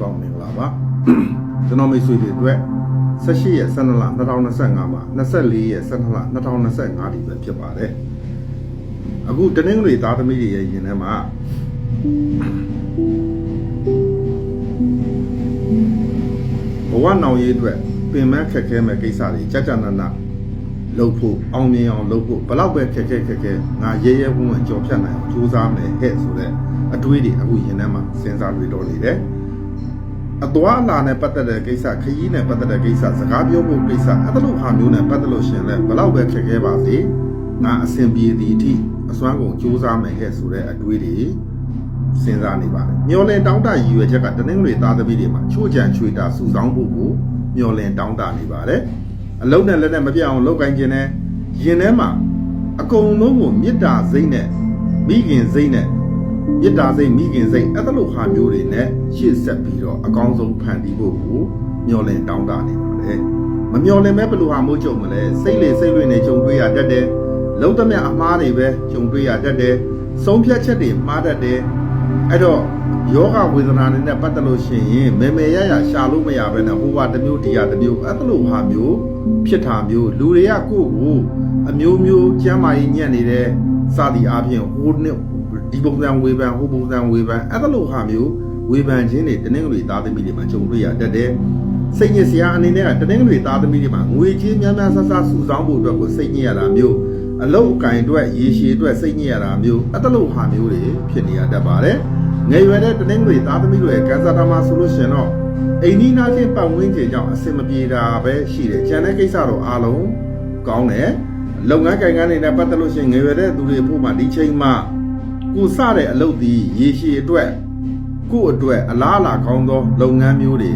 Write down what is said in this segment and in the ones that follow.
ပေါင်းမင်္ဂလာပါကျွန်တော်မိတ်ဆွေတွေအတွက်18ရက်12လ2025မှာ24ရက်12လ2025ဒီပဲဖြစ်ပါတယ်အခုတနင်္ဂနွေသားသမီးတွေရဲ့ယင်ထဲမှာဘဝနောင်ရေးအတွက်ပင်မခက်ခဲမဲ့ကိစ္စတွေကြကြနနလုပ်ဖို့အောင်မြင်အောင်လုပ်ဖို့ဘလောက်ပဲခက်ခဲငါရဲရဲဝံ့ဝံ့ကြော်ဖြတ်နိုင်အောင်ကြိုးစားမယ်ဟဲ့ဆိုတဲ့အတွေးတွေအခုယင်ထဲမှာစဉ်းစားတွေ့တော်နေတယ်အသွားအလာနဲ့ပတ်သက်တဲ့ကိစ္စခရီးနဲ့ပတ်သက်တဲ့ကိစ္စစကားပြောဖို့ကိစ္စအဲ့လိုဟာမျိုးနဲ့ပတ်သက်လို့ရှင်လဲဘလောက်ပဲခက်ခဲပါစေငါအစဉ်ပြေသည်အထိအစွမ်းကုန်ကြိုးစားမယ်ဟဲ့ဆိုတဲ့အတွေးတွေစဉ်းစားနေပါတယ်မျောလင်တောင်းတရည်ရွယ်ချက်ကတနင်္ဂနွေသားသမီးတွေမှာချို့ချံချွေတာစုဆောင်းဖို့ကိုမျောလင်တောင်းတနေပါတယ်အလုံးနဲ့လက်နဲ့မပြတ်အောင်လုပ်ကိုင်းခြင်းနဲ့ရင်ထဲမှာအကုန်လုံးကိုမေတ္တာစိတ်နဲ့မိခင်စိတ်နဲ့မေတ္တာစိတ်မိခင်စိတ်အဲ့လိုဟာမျိုးတွေနဲ့ရှေ့ဆက်ပြီးတော့အကောင်းဆုံးဖန်တီးဖို့ကိုမျောလင်တောင်းတနေပါတယ်မမျောလင်မဲ့ဘယ်လိုဟာမျိုးကြုံမလဲစိတ်လေစိတ်လွင့်နေကြုံတွေ့ရတတ်တယ်လုံးသမျှအမှားတွေပဲကြုံတွေ့ရတတ်တယ်ဆုံးဖြတ်ချက်တွေမှားတတ်တယ်အဲ့တော့ယောဂဝေဒနာတွေနဲ့ပတ်သက်လို့ရှိရင်မေရရရှာလို့မရဘဲနဲ့ဟိုကတစ်မျိုးဒီကတစ်မျိုးအဲ့လိုဟာမျိုးဖြစ်တာမျိုးလူတွေကကိုယ့်ကိုအမျိုးမျိုးကျမ်းမာရေးညံ့နေတယ်စသည်အားဖြင့်ဟိုနှစ်ဒီပုံစံဝေဖန်ဟိုပုံစံဝေဖန်အဲ့လိုဟာမျိုးဝေဖန်ခြင်းတွေတနင်္ဂနွေသားသမီးတွေမှာကြုံတွေ့ရတတ်တယ်စိတ်ညစ်စရာအနေနဲ့ကတနင်္ဂနွေသားသမီးတွေမှာငွေကြေးများများဆဆစုဆောင်းဖို့အတွက်ကိုစိတ်ညစ်ရတာမျိုးအလုပ်အကင်အတွက်ရေရှည်အတွက်စိတ်ညစ်ရတာမျိုးအဲ့လိုဟာမျိုးတွေဖြစ်နေရတတ်ပါတယ်ငယ်ရွယ်တဲ့တနင်္ဂနွေသားသမီးတွေရဲ့ကန်ဆာတာမှာဆိုလို့ရှင်တော့အိမ်နီးနားချင်းပတ်ဝန်းကျင်ကြောင့်အဆင်မပြေတာပဲရှိတယ်ကျန်တဲ့ကိစ္စတော့အားလုံးကောင်းတယ်လုပ်ငန်းကိုင်ငန်းတွေနဲ့ပတ်သက်လို့ရှင်ငယ်ရွယ်တဲ့သူတွေဖို့မှာဒီချိန်မှာကိုစတဲ့အလုပ်ဒီရေရှည်အတွက်ကို့အတွက်အလားအလာကောင်းသောလုပ်ငန်းမျိုးတွေ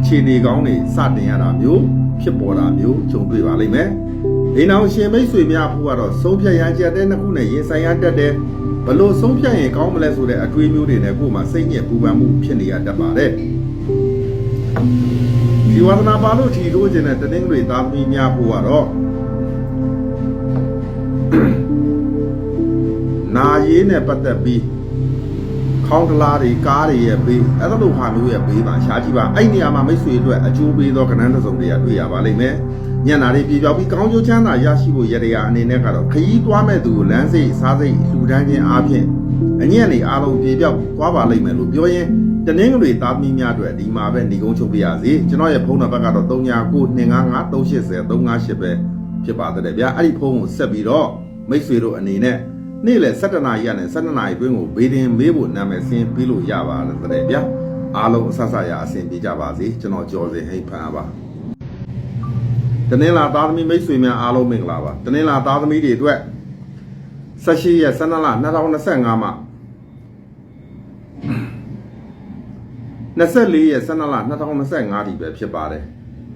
ခြေနေကောင်းတွေစတင်ရတာမျိုးဖြစ်ပေါ်တာမျိုးကြုံတွေ့ပါလိမ့်မယ်အိမ်အောင်ရှင်မိတ်ဆွေများဖို့ကတော့ဆုံးဖြတ်ရန်ကြတဲ့နှစ်ခုနဲ့ရင်ဆိုင်ရတတ်တယ်ဘလို့ဆုံးဖြတ်ရင်ကောင်းမလဲဆိုတဲ့အတွေးမျိုးတွေနဲ့ကို့မှာစိတ်ညစ်ပူပန်မှုဖြစ်နေရတတ်ပါတယ်ဒီဝါသနာပါလို့ထီထိုးခြင်းနဲ့တနင်္ဂနွေသားသမီးများဖို့ကတော့နာရေးနဲ့ပတ်သက်ပြီးခေါင်းတလားတွေကားတွေရဲ့ဘေးအဲ့လိုဟာမျိုးရဲ့ဘေးမှာရှားကြည့်ပါအဲ့နေရာမှာမိတ်ဆွေအတွက်အကျိုးပေးသောကဏ္ဍတစ်စုံတည်းတွေ့ရပါလိမ့်မယ်ညနာတွေပြေပြောက်ပြီးကောင်းကျိုးချမ်းသာရရှိဖို့ရတရားအနေနဲ့ကတော့ခရီးသွားမဲ့သူကိုလမ်းစိတ်စားစိတ်လှူဒန်းခြင်းအားဖြင့်အညံ့နေအားလုံးပြေပြောက်သွားပါလိမ့်မယ်လို့ပြောရင်တနင်္ဂနွေသားသမီးများအတွက်ဒီမှာပဲညီကုန်းချုပ်ပြရစီကျွန်တော်ရဲ့ဖုန်းနံပါတ်ကတော့3992553588ပဲဖြစ်ပါတယ်ဗျာအဲ့ဒီဖုန်းကိုဆက်ပြီးတော့မိတ်ဆွေတို့အနေနဲ့နေ့လယ်7:00နာရီကနေ7:00နာရီအတွင်းကိုဘေးတင်မေးဖို့နာမည်ဆင်းပြီးလို့ရပါတယ်ဗျာအားလုံးအဆရအဆင်ပြေကြပါစေကျွန်တော်ကျော်စင်ဟိတ်ဖန်ပါတနင်္လာသားသမီးမိတ်ဆွေများအားလုံးမင်္ဂလာပါတနင်္လာသားသမီးတွေအတွက်18ရက်12လ2025မှာ24ရက်12လ2025ဒီပဲဖြစ်ပါတယ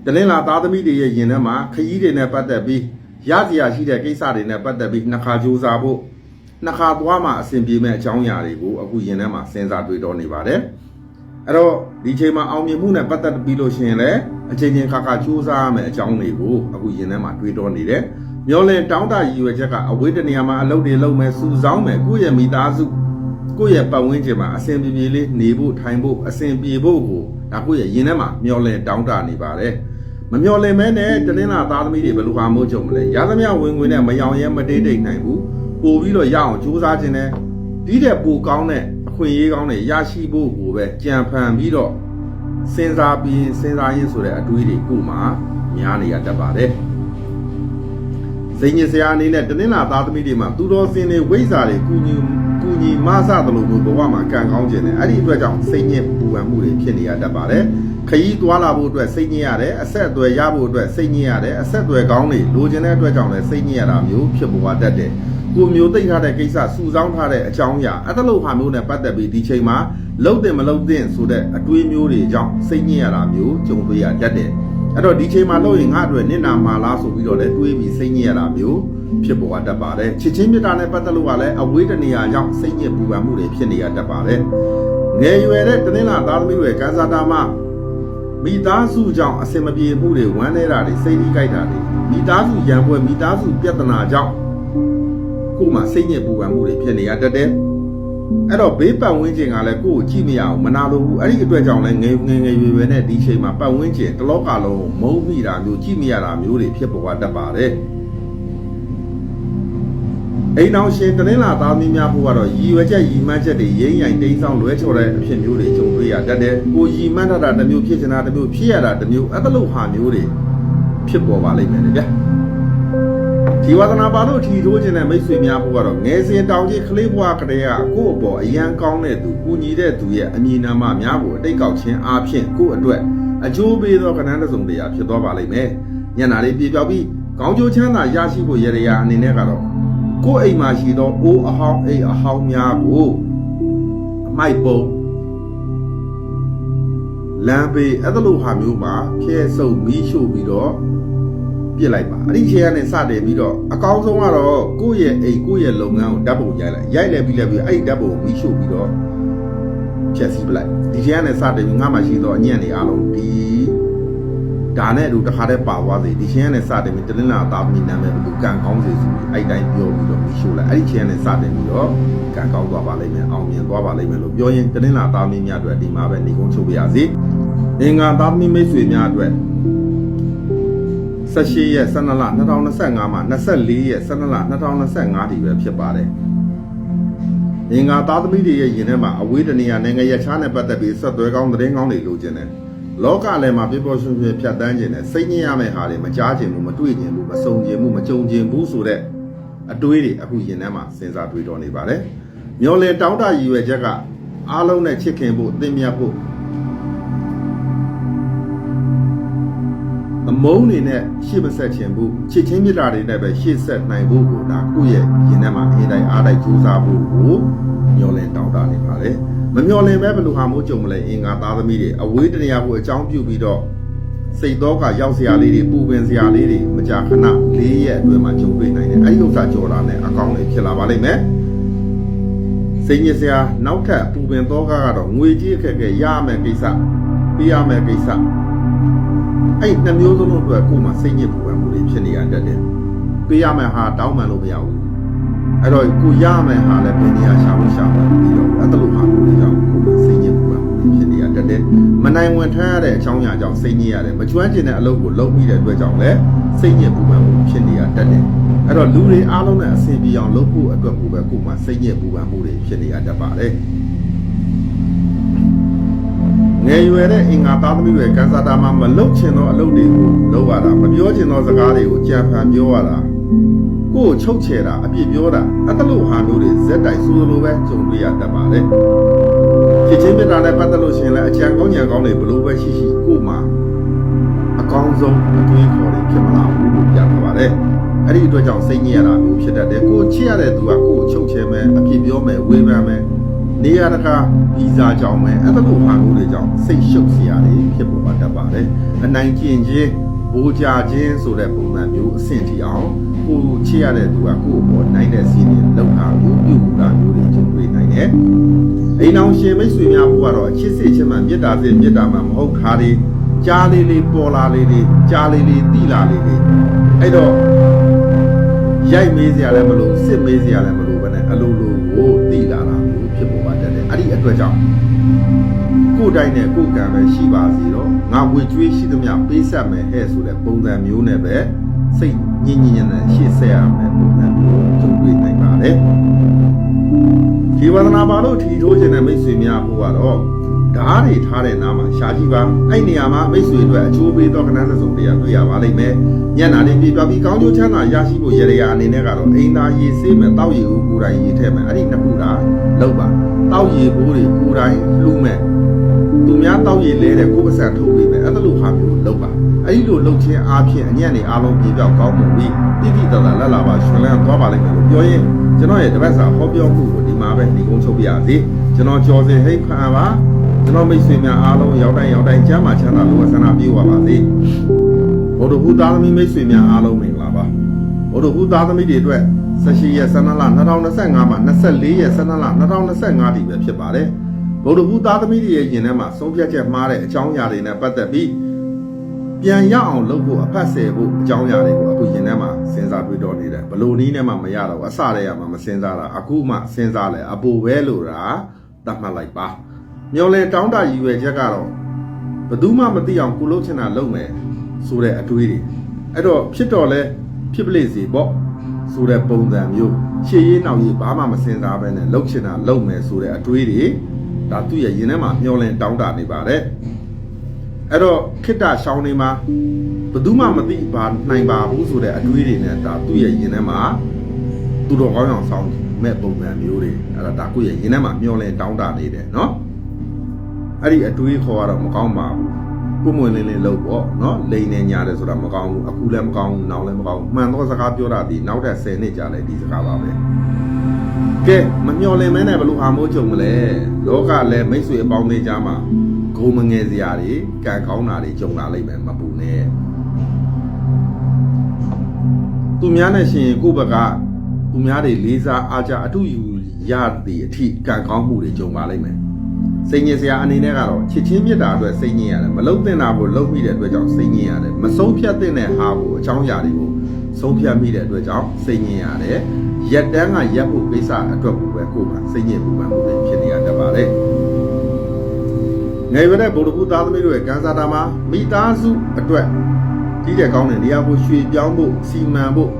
်တနင်္လာသားသမီးတွေရဲ့ယင်ထဲမှာခရီးတွေနဲ့ပတ်သက်ပြီးရစရာရှိတဲ့ကိစ္စတွေနဲ့ပတ်သက်ပြီးနှစ်ခါကြိုးစားဖို့နှစ်ခါသွားမှအဆင်ပြေမဲ့အကြောင်းအရာတွေကိုအခုယင်ထဲမှာစဉ်းစားတွေးတောနေပါတယ်အဲ့တော့ဒီချိန်မှာအောင်မြင်မှုနဲ့ပတ်သက်ပြီးလို့ရှိရင်လည်းအချိန်ချင်းခါခါကြိုးစားရမယ့်အကြောင်းတွေကိုအခုယင်ထဲမှာတွေးတောနေတယ်မျောလင်တောင်းတရည်ရွယ်ချက်ကအဝေးတနေရာမှာအလုပ်တွေလုပ်မယ်စုဆောင်းမယ်ကိုယ့်ရဲ့မိသားစုကိုယ့်ရဲ့ပတ်ဝန်းကျင်မှာအဆင်ပြေလေးနေဖို့ထိုင်ဖို့အဆင်ပြေဖို့ကိုဒါကိုယ့်ရဲ့ယင်ထဲမှာမျောလင်တောင်းတနေပါတယ်မမျော်လင့်မဲနဲ့တနင်္လာသားသမီးတွေဘယ်လိုဟာမို့ကြုံမလဲရသမျှဝင်ငွေနဲ့မယောင်ရဲမတိတ်တိတ်နိုင်ဘူးပို့ပြီးတော့ရအောင်ကြိုးစားခြင်းနဲ့ဒီတဲ့ပိုကောင်းတဲ့အခွင့်အရေးကောင်းတဲ့ရရှိဖို့ကိုပဲကြံဖန်ပြီးတော့စဉ်းစားရင်းဆိုတဲ့အတွေးတွေကိုမှများနေရတတ်ပါတယ်စိတ်ညစ်စရာအနေနဲ့တနင်္လာသားသမီးတွေမှာသူတော်စင်တွေဝိဇ္ဇာတွေကူညီမဆသလိုမျိုးဘဝမှာကံကောင်းခြင်းနဲ့အဲ့ဒီအတွက်ကြောင့်စိတ်ညစ်ပူပန်မှုတွေဖြစ်နေရတတ်ပါတယ်ခရီးသွားလာဖို့အတွက်စိတ်ညစ်ရတယ်အဆက်အသွယ်ရဖို့အတွက်စိတ်ညစ်ရတယ်အဆက်အသွယ်ကောင်းတွေလိုချင်တဲ့အတွက်ကြောင့်လည်းစိတ်ညစ်ရတာမျိုးဖြစ်ပေါ်တတ်တယ်ကိုမျိုးသိမ့်ထားတဲ့ကိစ္စစုဆောင်းထားတဲ့အကြောင်းအရာအဲ့လိုဟာမျိုးနဲ့ပတ်သက်ပြီးဒီချိန်မှာလှုပ်တင်မလှုပ်တင်ဆိုတဲ့အတွေးမျိုးတွေကြောင့်စိတ်ညစ်ရတာမျိုးကြုံတွေ့ရတတ်တယ်အဲ့တော့ဒီချိန်မှာလို့ရင်ငါ့အတွက်နစ်နာမှာလားဆိုပြီးတော့လည်းတွေးပြီးစိတ်ညစ်ရတာမျိုးဖြစ်ပေါ်တတ်ပါတယ်ချစ်ချင်းမြတ်တာနဲ့ပတ်သက်လို့ကလည်းအဝေးတနေရာကြောင့်စိတ်ညစ်ပူပန်မှုတွေဖြစ်နေရတတ်ပါတယ်ငယ်ရွယ်တဲ့တနင်္လာသားသမီးတွေကန်ဆာတာမှာမိသားစုကြောင့်အဆင်မပြေမှုတွေဝမ်းနေတာတွေစိတ်ကြီးကြိုက်တာတွေမိသားစုရန်ပွဲမိသားစုပြဿနာကြောင့်ကိုယ်မှာစိတ်ညစ်ပူပန်မှုတွေဖြစ်နေရတတ်တယ် အဲ့တော့ဘေးပတ်ဝန်းကျင်ကလည်းကိုယ့်ကိုကြည့်မရအောင်မနာလို့ဘူးအဲ့ဒီအတွက်ကြောင့်လည်းငယ်ရွယ်နဲ့ဒီချိန်မှာပတ်ဝန်းကျင်တစ်လောကလုံးမုန်းမိတာမျိုးကြည့်မရတာမျိုးတွေဖြစ်ပေါ်တတ်ပါတယ်အိမ်အောင်ရှင်တနင်္လာသားမီးများဖို့ကတော့ရည်ရွယ်ချက်ရည်မှန်းချက်တွေရင်းရိုင်တိမ်းဆောင်လွဲချော်တဲ့အဖြစ်မျိုးတွေကြုံတွေ့ရတတ်တယ်ကိုရည်မှန်းထားတာတစ်မျိုးဖြစ်ချင်တာတစ်မျိုးဖြစ်ရတာတစ်မျိုးအဲ့လိုဟာမျိုးတွေဖြစ်ပေါ်ပါလိမ့်မယ်ဗျာဒီဝါသနာပါလို့ထီထိုးခြင်းနဲ့မိတ်ဆွေများဖို့ကတော့ငယ်စဉ်တောင်ကြီးကလေးဘွားကလေးကကိုယ့်အပေါ်အရန်ကောင်းတဲ့သူကိုညီတဲ့သူရဲ့အမည်နာမများကိုအတိတ်ကောက်ခြင်းအားဖြင့်ကိုယ့်အတွက်အကျိုးပေးသောကဏ္ဍတစ်စုံတရာဖြစ်သွားပါလိမ့်မယ်ညနာလေးပြေပြောက်ပြီးကောင်းကျိုးချမ်းသာရရှိဖို့ရရအနေနဲ့ကတော့ကိုယ့်အိမ်မှာရှိသောအိုးအဟောင်းအိမ်အဟောင်းများကိုအမိုက်ပုံလမ်းဘေးအဲ့လိုဟာမျိုးမှာဖျဲဆုပ်မီးရှို့ပြီးတော့ပြစ်လိုက်ပါအဲ့ဒီခြေကနေစတယ်ပြီးတော့အကောင်းဆုံးကတော့ကိုယ့်ရဲ့အိမ်ကိုယ့်ရဲ့လုပ်ငန်းကိုဓာတ်ပုံရိုက်လဲပြီးအဲ့ဒီဓာတ်ပုံကိုမီးရှို့ပြီးတော့ဖြည့်ဆည်းပလိုက်ဒီခြေကနေစတယ်ပြီးငါမှရှိသောအညံ့တွေအားလုံးဒီဒါနဲ့တို့တစ်ခါတည်းပါသွားစေဒီခြေကနေစတယ်ပြီးတလင်းလာသားမီးနာမည်ဘယ်လိုကန်ကောင်းစေဆိုပြီးအဲ့တိုင်းပြောပြီးတော့မီးရှို့လိုက်အဲ့ဒီခြေကနေစတယ်ပြီးတော့ကန်ကောင်းသွားပါလိမ့်မယ်အောင်မြင်သွားပါလိမ့်မယ်လို့ပြောရင်တလင်းလာသားမီးများအတွက်ဒီမှာပဲနေကုန်းချုပ်ပြရစီအင်္ဂါသားမီးမိတ်ဆွေများအတွက်18ရက်12လ2025မှာ24ရက်12လ2025ဒီပဲဖြစ်ပါတယ်။အင်္ဂါသားသမီးတွေရဲ့ယင်ထဲမှာအဝေးတနေရာနိုင်ငံရခြားနဲ့ပတ်သက်ပြီးဆက်သွဲကောင်းသတင်းကောင်းတွေလိုချင်တယ်။လောကလည်းမှာပြပေါ်ရှင်ဖြတ်တန်းခြင်းနဲ့စိတ်ညစ်ရမယ့်ဟာတွေမကြားခြင်းဘူးမတွေ့ခြင်းဘူးမစုံခြင်းဘူးမကြုံခြင်းဘူးဆိုတဲ့အတွေးတွေအခုယင်ထဲမှာစဉ်းစားတွေးတော်နေပါတယ်။မျောလင်းတောင်းတရည်ရွယ်ချက်ကအားလုံးနဲ့ချစ်ခင်ဖို့အသင်မြတ်ဖို့အမုန်းနေနဲ့ရှေ့မဆက်ခြင်းဘူးချစ်ချင်းမြတ်တာတွေနဲ့ပဲရှေ့ဆက်နိုင်ဖို့ကိုဒါကိုယ့်ရဲ့ရင်ထဲမှာအင်းတိုင်းအားတိုင်းကြိုးစားဖို့ကိုမျောလင်းတောင်းတနေပါလေမမျောလင်းပဲဘယ်လိုဟာမျိုးကြုံမလဲအင်္ဂါသားသမီးတွေအဝေးတနေရာကိုအကြောင်းပြုပြီးတော့စိတ်တော့ကရောက်စရာလေးတွေပူပင်စရာလေးတွေမကြာခဏ4ရက်အတွင်းမှာကြုံတွေ့နိုင်တယ်အဲဒီဥစ္စာကြော်တာနဲ့အကောင်းလေးဖြစ်လာပါလိမ့်မယ်စိတ်ညစ်စရာနောက်ထပ်ပူပင်တော့ကတော့ငွေကြီးအခက်အခဲရမယ်ကိစ္စပြရမယ်ကိစ္စအဲ့နှမျိုးစုံတို့အတွက်ကိုယ်မှာစိတ်ညစ်ပူပန်မှုတွေဖြစ်နေရတတ်တယ်။ပေးရမယ်ဟာတောင်းပန်လို့မရဘူး။အဲ့တော့ကိုရမယ်ဟာလည်းဘယ်နေရာရှာလို့ရှာမှပြီးတော့အဲ့လိုဟာမျိုးတွေကြောင့်ကိုယ်မှာစိတ်ညစ်ပူပန်မှုတွေဖြစ်နေရတတ်တယ်။မနိုင်ဝင်ထမ်းရတဲ့အကြောင်းအရာကြောင့်စိတ်ညစ်ရတယ်။မကျွမ်းကျင်တဲ့အလုပ်ကိုလုပ်ပြီးတဲ့အတွက်ကြောင့်လည်းစိတ်ညစ်ပူပန်မှုဖြစ်နေရတတ်တယ်။အဲ့တော့လူတွေအားလုံးနဲ့အဆင်ပြေအောင်လုပ်ဖို့အတွက်ကိုပဲကိုယ်မှာစိတ်ညစ်ပူပန်မှုတွေဖြစ်နေရတတ်ပါတယ်။ငယ်ရွယ်တဲ့အင်္ဂါသားသမီးတွေကံစားတာမှမလုပ်ချင်သောအလုပ်တွေကိုလုပ်ရတာမပြောချင်သောစကားတွေကိုကြံဖန်ပြောရတာကိုယ်ချုပ်ချယ်တာအပြစ်ပြောတာအဲ့လိုဟာမျိုးတွေဇက်တိုင်ဆိုလိုပဲကြုံတွေ့ရတတ်ပါတယ်ဖြစ်ချင်းပြတာနဲ့ပတ်သက်လို့ရှင်လဲအချမ်းကောင်းညံကောင်းတွေဘလို့ပဲရှိရှိကိုယ်မှာအကောင်းဆုံးအတွေးခေါ်တွေဖြစ်မလာဘူးလို့ပြောထားပါတယ်အဲ့ဒီအတွက်ကြောင့်စိတ်ညစ်ရတာမျိုးဖြစ်တတ်တယ်ကိုယ်ချစ်ရတဲ့သူကကိုယ်ချုပ်ချယ်မယ်အပြစ်ပြောမယ်ဝေဖန်မယ်နေရာတကာဗီဇာကြောင့်ပဲအဲ့လိုဟာမျိုးတွေကြောင့်စိတ်ရှုပ်စရာတွေဖြစ်ပေါ်တတ်ပါတယ်အနိုင်ကျင့်ခြင်းဘိုးကြခြင်းဆိုတဲ့ပုံစံမျိုးအဆင့်ထိအောင်ကိုချစ်ရတဲ့သူကကိုယ့်အပေါ်နိုင်တဲ့စီးနေလောက်တာမျိုးပြုမှုတာမျိုးတွေကျုံတွေ့နိုင်တယ်အိမ်အောင်ရှင်မိတ်ဆွေများဘုရားတော့အချစ်စစ်ချစ်မှမေတ္တာစစ်မေတ္တာမှမဟုတ်ခါတွေကြားလေးလေးပေါ်လာလေးတွေကြားလေးလေးတိလာလေးတွေအဲ့တော့ရိုက်မေးစရာလည်းမလိုစစ်မေးစရာလည်းမလိုဘဲနဲ့အလိုလိုကိုတိလာတာဖြစ်ပေါ်ပါတတ်တယ်အဲ့ဒီအတွက်ကြောင့်ကိုယ်တိုင်းနဲ့ကိုယ်ကံပဲရှိပါစေတော့ငါဝေကျွေးရှိသမျှပေးဆက်မယ်ဟဲ့ဆိုတဲ့ပုံစံမျိုးနဲ့ပဲစိတ်ညင်ညင်နဲ့ရှေ့ဆက်ရမယ်ပုံစံမျိုးကြုံတွေ့နိုင်ပါတယ်ဒီဝဒနာပါလို့ထီထိုးခြင်းနဲ့မိတ်ဆွေများဖို့ကတော့ဓာတ်တွေထားတဲ့နားမှာရှားကြည့်ပါအဲ့နေရာမှာမိတ်ဆွေတို့အချိုးပေးသောကဏ္ဍတစ်စုံတရာတွေ့ရပါလိမ့်မယ်ညနာလေးပြပြပြီးကောင်းကျိုးချမ်းသာရရှိဖို့ရရအနေနဲ့ကတော့အိမ်သားရေဆေးမယ်တောက်ရည်ကိုကိုယ်တိုင်ရေထည့်မယ်အဲ့ဒီနှစ်ခုဒါလောက်ပါတောက်ရည်ဘိုးတွေကိုယ်တိုင်လှူမယ်သူများတောက်ရည်လဲတဲ့ကိုယ်ပစံထုတ်ပေးမယ်အဲ့လိုဟာမျိုးလောက်ပါအဲ့ဒီလိုလှုပ်ခြင်းအားဖြင့်အညံ့နေအားလုံးပြေပြောက်ကောင်းမှုပြီးတိတိတလာလက်လာပါရှင်လန်းသွားပါလိမ့်မယ်လို့ပြောရင်ကျွန်တော်ရဲ့တပတ်စာဟောပြောမှုကိုဒီမှာပဲညီကုန်းချုပ်ပြရစီကျွန်တော်ကျော်စင်ဟိတ်ခါပါကျွန်တော်မိတ်ဆွေများအားလုံးရောက်တိုင်းကျမ်းမာချမ်းသာလို့ဆန္ဒပြုပါပါစေဘုဒ္ဓဟူသားသမီးမိတ်ဆွေများအားလုံးမင်္ဂလာပါဘုဒ္ဓဟူသားသမီးတွေအတွက်18ရက်12လ2025မှာ24ရက်12လ2025ဒီပဲဖြစ်ပါတယ်ဘုဒ္ဓဟူသားသမီးတွေရဲ့ယင်ထဲမှာဆုံးဖြတ်ချက်မှားတဲ့အကြောင်းအရာတွေနဲ့ပတ်သက်ပြီးပြန်ရအောင်လုပ်ဖို့အဖတ်ဆယ်ဖို့အကြောင်းအရာတွေကိုအခုယင်ထဲမှာစဉ်းစား တွေ့တော့နေတယ်ဘလို့နီးနဲ့မှမရတော့ဘူးအစတည်းကမှမစင်စားတာအခုမှစဉ်းစားလဲအပူပဲလို့တာသတ်မှတ်လိုက်ပါမျောလဲတောင်းတရည်ရွယ်ချက်ကတော့ဘယ်သူမှမသိအောင်ကိုလုံးချင်တာလုပ်မယ်ဆိုတဲ့အတွေးတွေအဲ့တော့ဖြစ်တော့လဲဖြစ်ပလိစီပေါ့ဆိုတဲ့ပုံစံမျိုးရှေ့ရေးနောက်ရေးဘာမှမစင်စားပဲနဲ့လှုပ်ချင်တာလုပ်မယ်ဆိုတဲ့အတွေးတွေဒါသူ့ရဲ့ရင်ထဲမှာမျောလင်းတောင်းတနေပါတယ်အဲ့တော့ခိတ္တရှောင်းနေမှာဘယ်သူမှမသိပါနိုင်ပါဘူးဆိုတဲ့အတွေးတွေနဲ့ဒါသူ့ရဲ့ရင်ထဲမှာသူတော်ကောင်းအောင်ဆောင်းမဲ့ပုံစံမျိုးတွေအဲ့ဒါကိုယ့်ရဲ့ရင်ထဲမှာမျောလင်းတောင်းတနေတယ်နော်အဲ့ဒီအတွေးခေါ်ရတော့မကောင်းပါဘူးကိုမွေလင်းလင်းလို့ပေါ့နော်လိန်နေညာတယ်ဆိုတာမကောင်းဘူးအခုလည်းမကောင်းဘူးနောက်လည်းမကောင်းဘူးမှန်တော့စကားပြောတာဒီနောက်ထပ်10နှစ်ကြာလဲဒီစကားပါပဲကဲမမျောလင်းမဲနဲ့ဘလို့ဟာမိုးကြုံမလဲလောကလည်းမိတ်ဆွေအပေါင်းတွေကြားမှာဂုံမငယ်စရာတွေကံကောင်းတာတွေကြုံလာလိမ့်မယ်မပူနဲ့သူများနဲ့ရှင်ကိုယ့်ဘက်ကသူများတွေလေးစားအားကြအတူယူရတဲ့အထိကံကောင်းမှုတွေကြုံပါလိမ့်မယ်စိတ်ညစ်စရာအနေနဲ့ကတော့ချစ်ချင်းမြတ်တာအတွက်စိတ်ညစ်ရတယ်မလုံသင့်တာကိုလုံမိတဲ့အတွက်ကြောင့်စိတ်ညစ်ရတယ်မဆုံးဖြတ်သင့်တဲ့ဟာကိုအကြောင်းအရာတွေကိုဆုံးဖြတ်မိတဲ့အတွက်ကြောင့်စိတ်ညစ်ရတယ်ရက်တန်းကရက်ဖို့ကိစ္စအတွက်ကိုပဲကိုယ်ကစိတ်ညစ်ပူပန်မှုတွေဖြစ်နေရတတ်ပါလေငယ်ရွယ်တဲ့ဗုဒ္ဓဘုသားသမီးတို့ရဲ့ကံစားတာမှာမိသားစုအတွက်ကြီးတဲ့ကောင်းတဲ့နေရာကိုရွှေ့ပြောင်းဖို့စီမံဖို့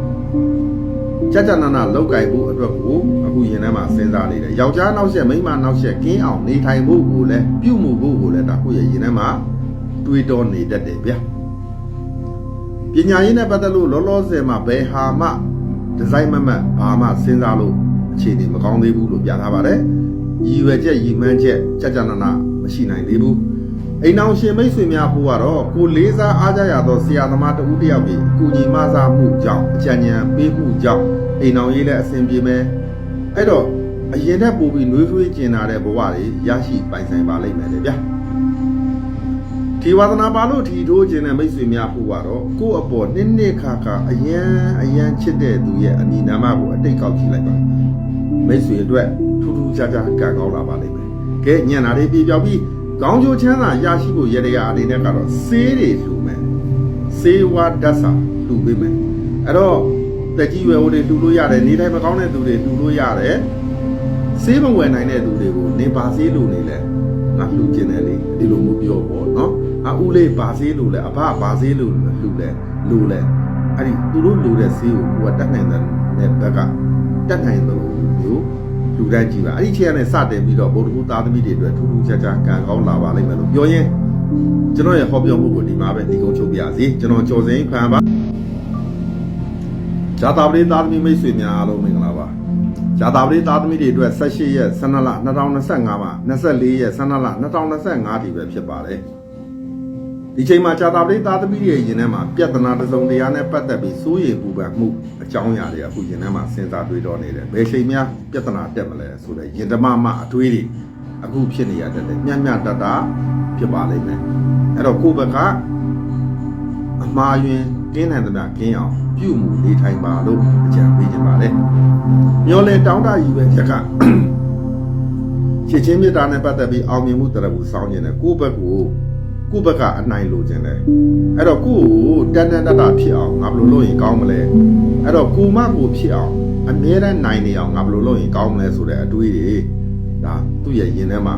ကြကြနာနာလောက်ကိုင်ဖို့အတွက်ကိုအခုရင်ထဲမှာစဉ်းစားနေတယ်ယောက်ျားနောက်ဆက်မိန်းမနောက်ဆက်ကင်းအောင်နေထိုင်ဖို့ကိုလည်းပြုမှုဖို့ကိုလည်းဒါကိုရဲ့ရင်ထဲမှာတွေးတောနေတတ်တယ်ဗျပညာရေးနဲ့ပတ်သက်လို့လောလောဆယ်မှာဘယ်ဟာမှဒီဇိုင်းမမတ်ဘာမှစဉ်းစားလို့အခြေအနေမကောင်းသေးဘူးလို့ပြထားပါတယ်ရည်ရွယ်ချက်ရည်မှန်းချက်ကြကြနာနာမရှိနိုင်သေးဘူးအိမ်အောင်ရှင်မိတ်ဆွေများဖို့ကတော့ကိုလေးစားအားကြရသောဆရာသမားတဦးတယောက်ကြီးအကူကြီးမဆာမှုကြောင့်အကြံဉာဏ်ပေးမှုကြောင့်အိမ်အောင်ရေးလည်းအဆင်ပြေမယ်အဲ့တော့အရင်ထက်ပိုပြီးနှွေးထွေးကျင်လာတဲ့ဘဝတွေရရှိပိုင်ဆိုင်ပါလိမ့်မယ်လေဗျာဒီဝါသနာပါလို့ထီထိုးခြင်းတဲ့မိတ်ဆွေများဖို့ကတော့ကိုယ့်အပေါ်နှစ်ခါခါအယံချစ်တဲ့သူရဲ့အမည်နာမကိုအတိတ်ကောက်ကြည့်လိုက်ပါမိတ်ဆွေအတွက်ထူးထူးခြားခြားကံကောင်းလာပါလိမ့်မယ်ကဲညံ့တာတွေပြေပြောက်ပြီးကောင်းကျိုးချမ်းသာရရှိဖို့ရတဲ့အနေနဲ့ကတော့ဆေးတွေလှူမယ်ဆေးဝါးဓာတ်စာလှူပေးမယ်အဲ့တော့တက်ကြီးရွယ်ဦးတွေလှူလို့ရတယ်နေတိုင်းမကောင်းတဲ့သူတွေလှူလို့ရတယ်ဆေးမဝယ်နိုင်တဲ့သူတွေကိုနေပါဆေးလှူနေလဲငါလှူခြင်းတယ်လေဒီလိုမျိုးပြောပေါ့နော်အခုလေးပါဆေးလှူလဲအဖပါဆေးလှူလဲအဲ့ဒီသူတို့လှူတဲ့ဆေးကိုကိုကတတ်နိုင်တဲ့ဘက်ကတတ်နိုင်တယ်လို့မျိုးလူတိုင်းကြည့်ပါအဲ့ဒီချိန်ကနေစတင်ပြီးတော့ဗုဒ္ဓဘုသားသမီးတွေအတွက်ထူးထူးခြားခြားကံကောင်းလာပါလိမ့်မယ်လို့ပြောရင်းကျွန်တော်ရဲ့ဟောပြောမှုကိုဒီမှာပဲဒီကုန်းချုပ်ပြစီကျွန်တော်ကျော်စိန်ဖန်ပါဇာတာပရိသားသမီးမိတ်ဆွေများအားလုံးမင်္ဂလာပါဇာတာပရိသားသမီးတွေအတွက်18ရက်12လ2025မှာ24ရက်12လ2025ဒီပဲဖြစ်ပါတယ်ဒီချိန်မှာဇာတာပရိသားသမီးတွေရဲ့ရင်ထဲမှာပြဿနာတစ်စုံတရားနဲ့ပတ်သက်ပြီးစိုးရိမ်ပူပန်မှုအကြောင်းအရာတွေအခုရင်ထဲမှာစဉ်းစားတွေးတောနေတယ်ဘယ်ချိန်များပြဿနာတက်မလဲဆိုတဲ့ရင်ဓမ္မမအတွေးတွေအခုဖြစ်နေရတဲ့မျှတတာဖြစ်ပါလိမ့်မယ်အဲ့တော့ကိုယ့်ဘက်ကအမှားယွင်းကင်းနိုင်သမျှကင်းအောင်ပြုမှုနေထိုင်ပါလို့အကြံပေးခြင်းပါလေမျောလဲတောင်းတရည်ပဲချက်ကချစ်ချင်းမြတ်တာနဲ့ပတ်သက်ပြီးအောင်မြင်မှုတရဘူးစောင်းခြင်းနဲ့ကိုယ့်ဘက်ကအနိုင်လိုခြင်းလဲအဲ့တော့ကိုယ်တန်တတာဖြစ်အောင်ငါဘယ်လိုလုပ်ရင်ကောင်းမလဲအဲ့တော့ကိုမကိုဖြစ်အောင်အမြဲတမ်းနိုင်နေအောင်ငါဘယ်လိုလုပ်ရင်ကောင်းမလဲဆိုတဲ့အတွေးတွေဒါသူ့ရဲ့ရင်ထဲမှာ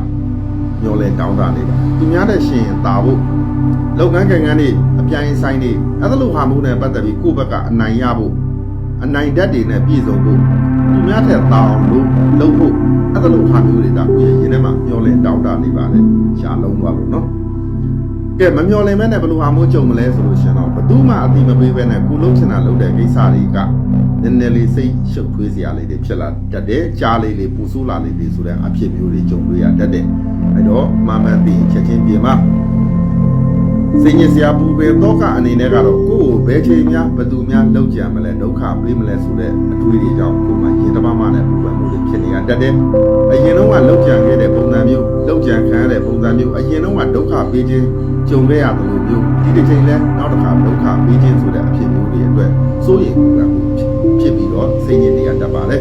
မျောလဲတောင်းတနေပါသူများတဲ့ရှင်တာဖို့လုပ်ငန်းကံတွေအပြိုင်ဆိုင်တွေအဲ့ဒါလိုဟာမှုနဲ့ပတ်သက်ပြီးကိုယ့်ဘက်ကအနိုင်ရဖို့အနိုင်ဓာတ်တွေနဲ့ပြည့်စုံဖို့သူများထက်တောင်းလို့လုပ်ဖို့အဲ့ဒါလိုဟာမျိုးတွေဒါကိုယ့်ရဲ့ရင်ထဲမှာမျောလဲတောင်းတနေပါလေရှားလုံးသွားလို့နော်ကဲမမျော်လင့်မဲနဲ့ဘယ်လိုဟာမျိုးကြုံမလဲဆိုလို့ရှင်တော့ဘသူမှအတိမပေးပဲနဲ့ကိုလုံးချင်တာလုပ်တဲ့ကိစ္စတွေကနည်းနည်းလေးစိတ်ရှုပ်ထွေးစရာလေးတွေဖြစ်လာတတ်တယ်ကြားလေးလေးပူဆိုးလာလေးတွေဆိုတဲ့အဖြစ်မျိုးတွေကြုံတွေ့ရတတ်တယ်အဲတော့မမှန်သိချက်ချင်းပြင်မှာစိတ်ညစ်စရာပူပင်တော့ကအနေနဲ့ကတော့ကိုယ့်ကိုဘယ်ချိန်များဘသူများလောက်ကြံမလဲဒုက္ခပေးမလဲဆိုတဲ့အတွေးတွေကြောင့်ကိုယ်မှရင်တမမနဲ့ပူပန်မှုတွေဖြစ်နေရတတ်တယ်အရင်တော့ကလောက်ကြံခဲ့တဲ့ပုံစံမျိုးလောက်ကြံခံရတဲ့ပုံစံမျိုးအရင်တော့ကဒုက္ခပေးခြင်းကြုံခဲ့ရတယ်လို့မျိုးဒီတစ်ချိန်လဲနောက်တစ်ခါဒုက္ခပေးခြင်းဆိုတဲ့အဖြစ်မျိုးတွေအတွက်စိုးရိမ်မှုဖြစ်ပြီးတော့စိတ်ညစ်နေရတတ်ပါလေ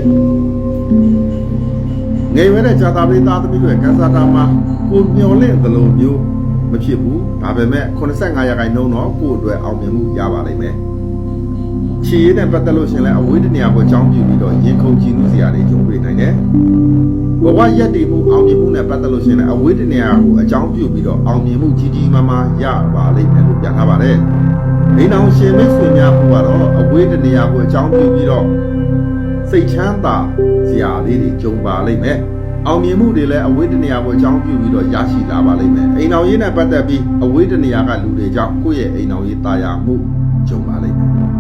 ငယ်ရွယ်တဲ့ဇာတာပရိသားသမီးတွေကကံစားတာမှာကိုမျော်လင့်သလိုမျိုးမဖြစ်ဘူးဒါပေမဲ့85%တော့ကိုယ့်အတွက်အောင်မြင်မှုရပါလိမ့်မယ် ချီရဲနဲ့ပတ်သက်လို့ရှင်လဲအဝေးတနေရာကိုအကြောင်းပြုပြီးတော့ရင်ခုန်ကြည်နူးစရာတွေကြုံတွေ့နိုင်တယ်ဘဝရက်တည်မှုအောင်မြင်မှုနဲ့ပတ်သက်လို့ရှင်လဲအဝေးတနေရာကိုအကြောင်းပြုပြီးတော့အောင်မြင်မှုကြီးကြီးမားမားရပါလိမ့်မယ်လို့ပြထားပါတယ်ဒီနောက်ရှင်မိတ်ဆွေများဘုကတော့အဝေးတနေရာကိုအကြောင်းပြုပြီးတော့စိတ်ချမ်းသာစရာလေးတွေကြုံပါလိမ့်မယ်အောင်မြင်မှုတွေလည်းအဝေးတနေရာကိုအကြောင်းပြုပြီးတော့ရရှိလာပါလိမ့်မယ်အိမ်တော်ရေးနဲ့ပတ်သက်ပြီးအဝေးတနေရာကလူတွေကြောင့်ကိုယ့်ရဲ့အိမ်တော်ရေးတာယာမှုကြုံပါလိမ့်မယ်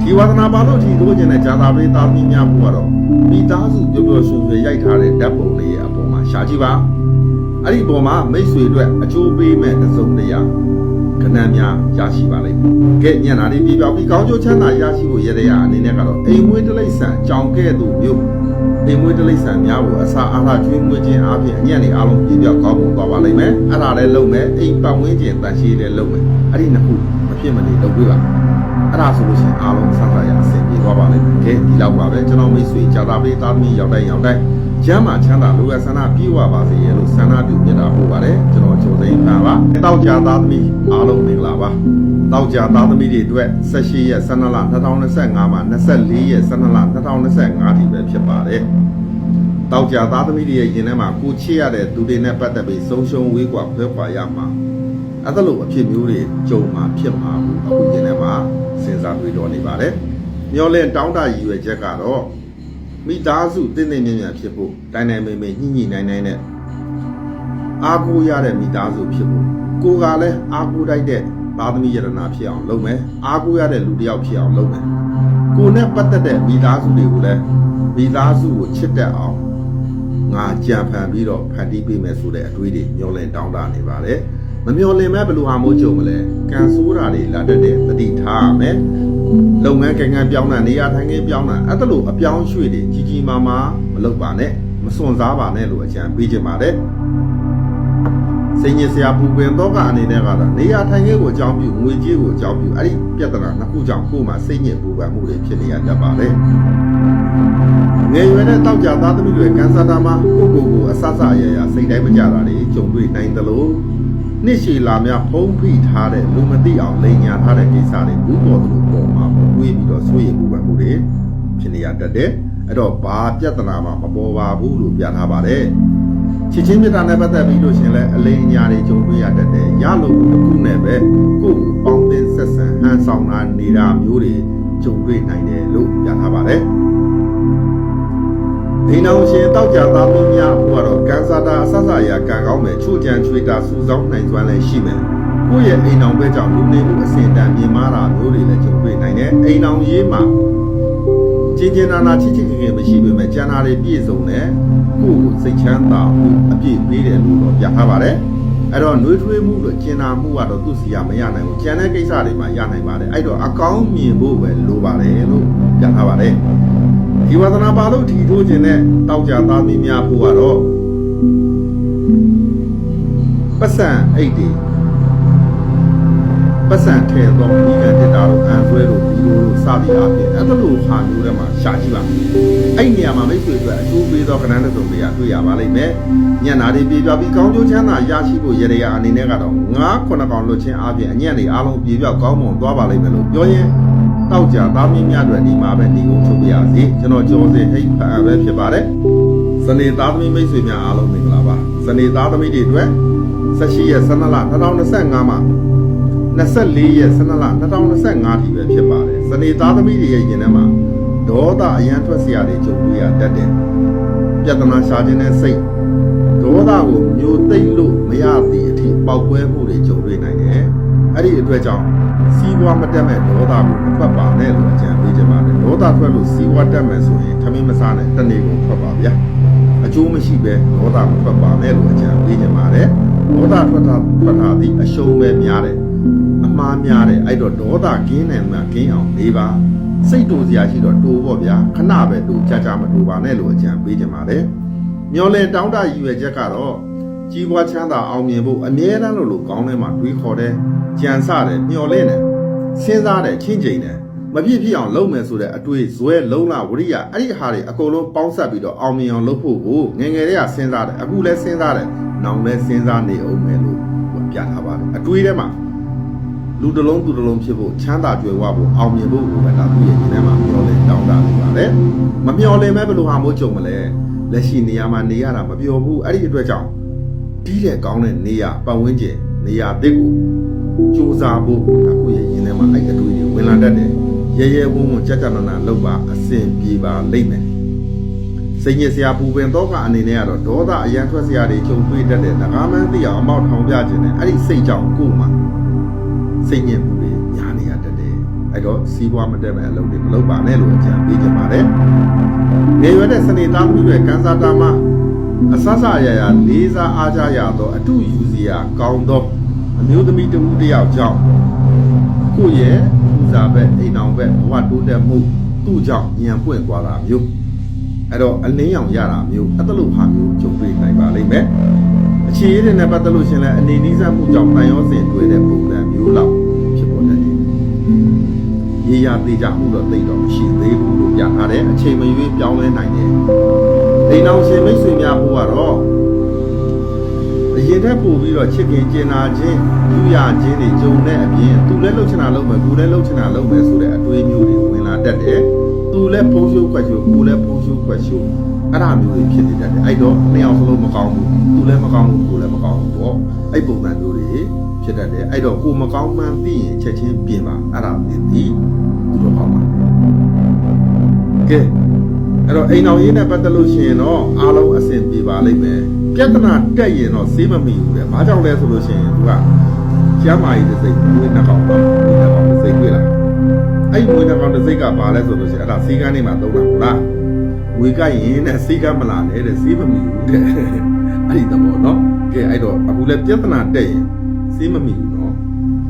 ဒီဝါသနာပါလို့ဒီတို့ကျင်တဲ့ဂျာသာပေးသားသမီးများဘုကတော့မိသားစုပျော်ပျော်ရွှင်ရွှင်ရိုက်ထားတဲ့ဓာတ်ပုံလေးရဲ့အပေါ်မှာရှာကြည့်ပါအဲ့ဒီပေါ်မှာမိတ်ဆွေအတွက်အကျိုးပေးမဲ့အစုံတရားခဏများရရှိပါလိမ့်မယ်ကဲညံ့တာလေးပြပြောက်ပြီးကောင်းကျိုးချမ်းသာရရှိဖို့ရတဲ့ရအနေနဲ့ကတော့အိမ်မွေးတိရစ္ဆာန်ကြောင်ကဲ့သို့မျိုးအိမ်မွေးတိရစ္ဆာန်များကိုအစာအာဟာရကျွေးမွေးခြင်းအပြင်အညံ့တွေအားလုံးပြပြောက်ကောင်းဖို့သွားပါလိမ့်မယ်အဲ့ဒါလည်းလုပ်မယ်အိမ်ပတ်ဝန်းကျင်တန်ရှင်းလည်းလုပ်မယ်အဲ့ဒီနှစ်ခုမဖြစ်မနေလုပ်ပေးပါအဲ့ဒါဆိုလို့ရှိရင်အားလုံးဆက်ဆက်ရအဆင်ပြေသွားပါလိမ့်မယ်ကဲဒီလောက်ပါပဲကျွန်တော်မိတ်ဆွေဂျာတာပေးသားသမီးရောက်တိုင်းကျမ်းမာချမ်းသာလူရဆန္ဒပြေဝပါစေရဲ့လို့ဆန္ဒပြုပြတာပို့ပါတယ်ကျွန်တော်ချိုစိန်ပါပါတောက်ကြသားသမီးအားလုံးမင်္ဂလာပါတောက်ကြသားသမီးတွေအတွက်18ရက်12လ2025မှာ24ရက်12လ2025ထိပဲဖြစ်ပါတယ်တောက်ကြသားသမီးတွေရဲ့ယင်ထဲမှာကိုချစ်ရတဲ့သူတွေနဲ့ပတ်သက်ပြီးဆုံးရှုံးဝေးကွာဖွဲခွာရမှာအဲ့ဒါလိုအဖြစ်မျိုးတွေကြုံမှာဖြစ်မှာဘူးအခုယင်ထဲမှာစဉ်းစားတွေးတော်နေပါတယ်မျောလင့်တောင်းတရည်ရွယ်ချက်ကတော့မိသားစုတင်းတင်းမြင့်မြတ်ဖြစ်ဖို့တိုင်းတိုင်းမေမေညှိညှိနိုင်နိုင်နဲ့အားကိုးရတဲ့မိသားစုဖြစ်ဖို့ကိုကလည်းအားကိုးတိုက်တဲ့သားသမီးယရနာဖြစ်အောင်လုပ်မယ်အားကိုးရတဲ့လူတစ်ယောက်ဖြစ်အောင်လုပ်မယ်ကိုနဲ့ပတ်သက်တဲ့မိသားစုတွေကိုလည်းမိသားစုကိုချစ်တတ်အောင်ငါကြံဖန်ပြီးတော့ဖန်တီးပေးမယ်ဆိုတဲ့အတွေးတွေမျောလင့်တောင်းတနေပါတယ်မမျောလင့်မဲ့ဘယ်လိုဟာမို့ကြုံမလဲကံဆိုးတာတွေလာတတ်တဲ့သတိထားရမယ်လုပ်ငန်းကိန်းကပြောင်းတာနေရာထိုင်ခင်းပြောင်းတာအဲ့ဒါလိုအပြောင်းရွှေ့တွေကြီးကြီးမားမားမလုပ်ပါနဲ့မစွန့်စားပါနဲ့လို့အကြံပေးချင်ပါတယ်စိတ်ညစ်စရာပူပင်တော့ကအနေနဲ့ကတော့နေရာထိုင်ခင်းကိုအကြောင်းပြုငွေကြေးကိုအကြောင်းပြုအဲ့ဒီပြဿနာနှစ်ခုကြောင့်ကိုယ်မှာစိတ်ညစ်ပူပန်မှုတွေဖြစ်နေရတတ်ပါတယ်ငယ်ရွယ်တဲ့တောက်ကြသားသမီးတွေကန်းစားတာမှာကိုအဆဆအရရစိတ်တိုင်းမကြတာတွေကြုံတွေ့နိုင်တယ်လို့နှစ်ရှည်လာများဖုံးဖိထားတဲ့လူမသိအောင်လိန်ညာထားတဲ့ကိစ္စတွေဘူးပေါ်သလိုပေါ်မှာတွေးပြီးတော့ဆွေးရပူပန်မှုတွေဖြစ်နေရတတ်တယ်အဲ့တော့ဘာပြဿနာမှမပေါ်ပါဘူးလို့ပြထားပါတယ်ချစ်ချင်းမြတ်တာနဲ့ပတ်သက်ပြီးလို့ရှင်လဲအလိန်ညာတွေကြုံတွေ့ရတတ်တယ်ရလို့တစ်ခုနဲ့ပဲကိုယ့်ကိုပေါင်းတင်ဆက်ဆံဟန်ဆောင်တာနေတာမျိုးတွေကြုံတွေ့နိုင်တယ်လို့ပြထားပါတယ်ဒီနောက်ရှင်တောက်ကြသားမင်းများဘုရားကန်စာတာအဆဆရာကံကောင်းမယ်ချို့ကြံချွေတာစူဆောင်းနိုင်စွမ်းလည်းရှိမယ်ကိုယ့်ရဲ့အိမ်အောင်ပဲကြောင့်လူနေမှုအစဉ်တန်မြင်မာတာမျိုးတွေလည်းကြုံတွေ့နိုင်တယ်အိမ်အောင်ရေးမှာချင်းချင်းနာနာချစ်ချစ်ခင်ခင်မရှိပေမဲ့ကျန်တာတွေပြည့်စုံတယ်ကိုယ့်ကိုစိတ်ချမ်းသာမှုအပြည့်ပေးတယ်လို့တော့ပြထားပါတယ်အဲ့တော့နှွေးထွေးမှုတို့ကျင်နာမှုကတော့သူ့စီကမရနိုင်ဘူးကျန်တဲ့ကိစ္စတွေမှာရနိုင်ပါတယ်အဲ့တော့အကောင်းမြင်ဖို့ပဲလိုပါတယ်လို့ပြထားပါတယ်ဒီဝါသနာပါလို့ထီထိုးခြင်းနဲ့တောက်ကြသားမင်းများဖို့ကတော့ပတ်စံအိတ်တွေပတ်စံထဲတော့ဒီကတက်တာတို့အန်ဆွဲတို့ဒီလိုစသည်အပြင်အဲ့လိုဟာမျိုးတွေမှာရှာကြည့်ပါအဲ့နေရာမှာမိတ်ဆွေအတွက်အကျိုးပေးသောကဏ္ဍတစ်စုံတွေကတွေ့ရပါလိမ့်မယ်ညံ့နာတွေပြေပြပြီးကောင်းကျိုးချမ်းသာရရှိဖို့ရရအနေနဲ့ကတော့9-9ကောင်လွတ်ခြင်းအပြင်အညံ့တွေအားလုံးပြေပြောက်ကောင်းမွန်သွားပါလိမ့်မယ်လို့ပြောရင်တောက်ကြသားမင်းများတွေဒီမှာပဲဒီကုန်းချုပ်ပြရစီကျွန်တော်ကြောစင်ဟိတ်ဖန်ပဲဖြစ်ပါတယ်စနေသားသမီးမိတ်ဆွေများအားလုံးမင်္ဂလာပါစနေသားသမီးတွေအတွက်18ရက်12လ2025မှာ24ရက်12လ2025ထိပဲဖြစ်ပါတယ်စနေသားသမီးတွေရဲ့ယင်ထဲမှာဒေါသအရန်ထွက်เสียတွေကြုံတွေ့ရတတ်တယ်ပြဿနာရှာခြင်းနဲ့စိတ်ဒေါသကိုမျိုးသိမ့်လို့မရသည့်အထိပေါက်ကွဲမှုတွေကြုံတွေ့နိုင်တယ်အဲ့ဒီအတွက်ကြောင့်စီးပွားမတက်မဲ့ဒေါသကိုမထွက်ပါနဲ့လို့အကြံပေးချင်ပါတယ်ဒေါသထွက်လို့စီးပွားတက်မဲ့ဆိုရင်ထမင်းမစားနဲ့တနေ့ကိုထွက်ပါဗျာအကျိုးမရှိပဲဒေါသမထွက်ပါနဲ့လို့အကြံပေးချင်ပါတယ်ဒေါသထွက်တာသည့်အရှုံးပဲများတယ်အမှားများတယ်အဲ့တော့ဒေါသကင်းတယ်မှကင်းအောင်နေပါစိတ်တူစရာရှိတော့တိုးပေါ့ဗျာခဏပဲတူကြာမတူပါနဲ့လို့အကြံပေးချင်ပါတယ်မျောလင့်တောင်းတရည်ရွယ်ချက်ကတော့ကြီးပွားချမ်းသာအောင်မြင်ဖို့အမြဲတမ်းလို့ကောင်းထဲမှာတွေးခေါ်တယ်ကြံစတယ်မျောလင့်တယ်စဉ်းစားတယ်ချင်းချိန်တယ်မပြည့်ဖြစ်အောင်လုပ်မယ်ဆိုတဲ့အတွေ့ဇွဲလုံးလာဝရိယအဲ့ဒီဟာတွေအကုန်လုံးပေါင်းစပ်ပြီးတော့အောင်မြင်အောင်လုပ်ဖို့ကိုငယ်ငယ်လေးကစဉ်းစားတယ်အခုလည်းစဉ်းစားတယ်နောင်လည်းစဉ်းစားနေအောင်မယ်လို့ပြထားပါတယ်အတွေ့ထဲမှာ လူတစ်လုံးသူတစ်လုံးဖြစ်ဖို့ချမ်းသာကြွယ်ဝဖို့အောင်မြင်ဖို့ပဲဒါသူ့ရဲ့ညီထဲမှာမျောလဲတောင်းတာနေပါလေမမျောလဲမဲ့ဘယ်လိုဟာမို့ကြုံမလဲလက်ရှိနေရာမှာနေရတာမပြောဘူးအဲ့ဒီအတွက်ကြောင့်တီးတဲ့ကောင်းတဲ့နေရာပတ်ဝန်းကျင်နေရာအသစ်ကိုစူးစမ်းဖို့ဒါကိုရဲ့ရင်ထဲမှာအဲ့အတွေ့အကြုံဝင်လာတတ်တယ်ရဲရဲဝုန်းဝုန်းကြကြနာနာလုပ်ပါအစဉ်ပြေပါလိမ့်မယ်စိတ်ညစ်စရာပူပင်တော့ကအနေနဲ့ကတော့ဒေါသအရန်ထွက်စရာတွေကြုံတွေ့တတ်တဲ့ငကားမန်းသိအောင်အမောက်ထောင်ပြခြင်းနဲ့အဲ့ဒီစိတ်ကြောင့်ကိုယ်မှာစိတ်ညစ်မှုတွေညာနေရတတ်တယ်အဲ့တော့စီးပွားမတက်မဲ့အလုပ်တွေမလုပ်ပါနဲ့လို့အကြံပေးကြပါတယ်နေရွယ်တဲ့စနေသားမှုတွေကန်းစားတာမှအဆဆရရလေးစားအားကြရတော့အတူယူစီရာကောင်းသောအမျိုးသမီးတစ်ဦးတစ်ယောက်ကြောင့်ကိုယ့်ရဲ့ဦးစားပဲအိမ်အောင်ပဲဘဝတိုးတက်မှုသူ့ကြောင့်ညံပွင့်သွားတာမျိုးအဲ့တော့အလင်းရောင်ရတာမျိုးအဲ့လိုဟာမျိုးကြုံတွေ့နိုင်ပါလိမ့်မယ်အခြေအရနဲ့ပတ်သက်လို့ရှင်လည်းအနေနီးစပ်မှုကြောင့်တန်ရောစင်တွေ့တဲ့ပုံစံမျိုးလောက်ဖြစ်ပေါ်တတ်တယ်ရေရသေးကြမှုတော့သိတော့မရှိသေးဘူးလို့ပြထားတယ်အချိန်မရွေးပြောင်းလဲနိုင်တယ်အိမ်အောင်ရှင်မိတ်ဆွေများဘုကတော့အရင်ထက်ပိုပြီးတော့ချစ်ခင်ကျင်နာခြင်းပြုရခြင်းတွေဂျုံတဲ့အပြင်သူလည်းလှုပ်ချင်တာလုပ်မယ်ကိုယ်လည်းလှုပ်ချင်တာလုပ်မယ်ဆိုတဲ့အတွေးမျိုးတွေဝင်လာတတ်တယ်သူလည်းဖုံးရှုပ်ခွက်ရှုပ်ကိုယ်လည်းဖုံးရှုပ်ခွက်ရှုပ်အဲ့ဒါမျိုးတွေဖြစ်နေတတ်တယ်အဲ့တော့နှစ်ယောက်စလုံးမကောင်းဘူးသူလည်းမကောင်းဘူးကိုယ်လည်းမကောင်းဘူးပေါ့အဲ့ပုံစံမျိုးတွေဖြစ်တတ်တယ်အဲ့တော့ကိုယ်မကောင်းမှန်းသိရင်ချက်ချင်းပြင်ပါအဲ့ဒါပြင်ပြီးသူတို့ကောင်းပါကဲအဲ့တော့အိမ်အောင်ရေးနဲ့ပတ်သက်လို့ရှိရင်တော့အားလုံးအဆင်ပြေပါလိမ့်မယ်ပြဿနာတက်ရင်တော့စေးမမိဘူးလေ။ဘာကြောင့်လဲဆိုလို့ရှိရင်သူကကျမ်းမာရေးတစ်စိတ်ဝိနှကောင်တော့ဝိနှကောင်တစ်စိတ်တွေ့လား။အဲ့ဒီဝိနှကောင်တစ်စိတ်ကဘာလဲဆိုလို့ရှိရင်အဲ့ဒါစေးကန်းနေမှာသုံးတာဟုတ်လား။ဝေကရင်နဲ့စေးကန်းမလာနဲ့တဲ့စေးမမိဘူးတဲ့။အဲ့ဒီသဘောနော်။ကဲအဲ့တော့အခုလည်းပြဿနာတက်ရင်စေးမမိဘူးနော်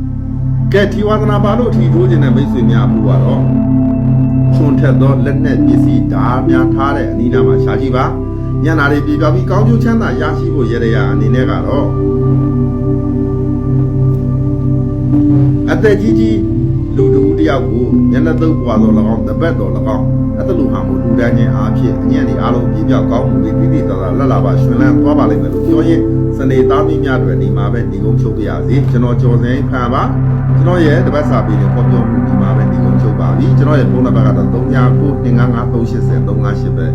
။ကဲထီဝါသနာပါလို့ထီထိုးခြင်းနဲ့မိတ်ဆွေများဘူးကတော့ထွန်ထက်သောလက်နက်ပစ္စည်းဓာတ်များထားတဲ့အနီးနားမှာရှာကြည့်ပါညနာတွေပြေပြောပြီးကောင်းကျိုးချမ်းသာရရှိဖို့ရရအနေနဲ့ကတော့အသက်ကြီးလူတူတယောက်ကိုမျက်နှာသုံးပွားတော်၎င်းတပတ်တော်၎င်းအဲ့လိုဟာမို့လူတန်းချင်းအားဖြင့်အညံ့ဒီအားလုံးပြေပြောက်ကောင်းမှုတွေတိတိကျကျလက်လာပါရှင်လန်းသွားပါလိမ့်မယ်လို့ပြောရင်စနေသားမင်းများတွေဒီမှာပဲညီကုန်းချုပ်ပြရစီကျွန်တော်ကျော်စင်ဖန်ပါကျွန်တော်ရဲ့တပတ်စာပေတွေပေါ်ပြောမှုဒီမှာပဲညီကုန်းချုပ်ပါပြီကျွန်တော်ရဲ့ဖုန်းနံပါတ်ကတော့3993803583ပဲ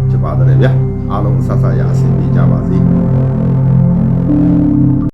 ဖြစ်ပါတယ်ဗျာအားလုံးဆက်ဆက်ရအဆင်ပြေကြပါစေ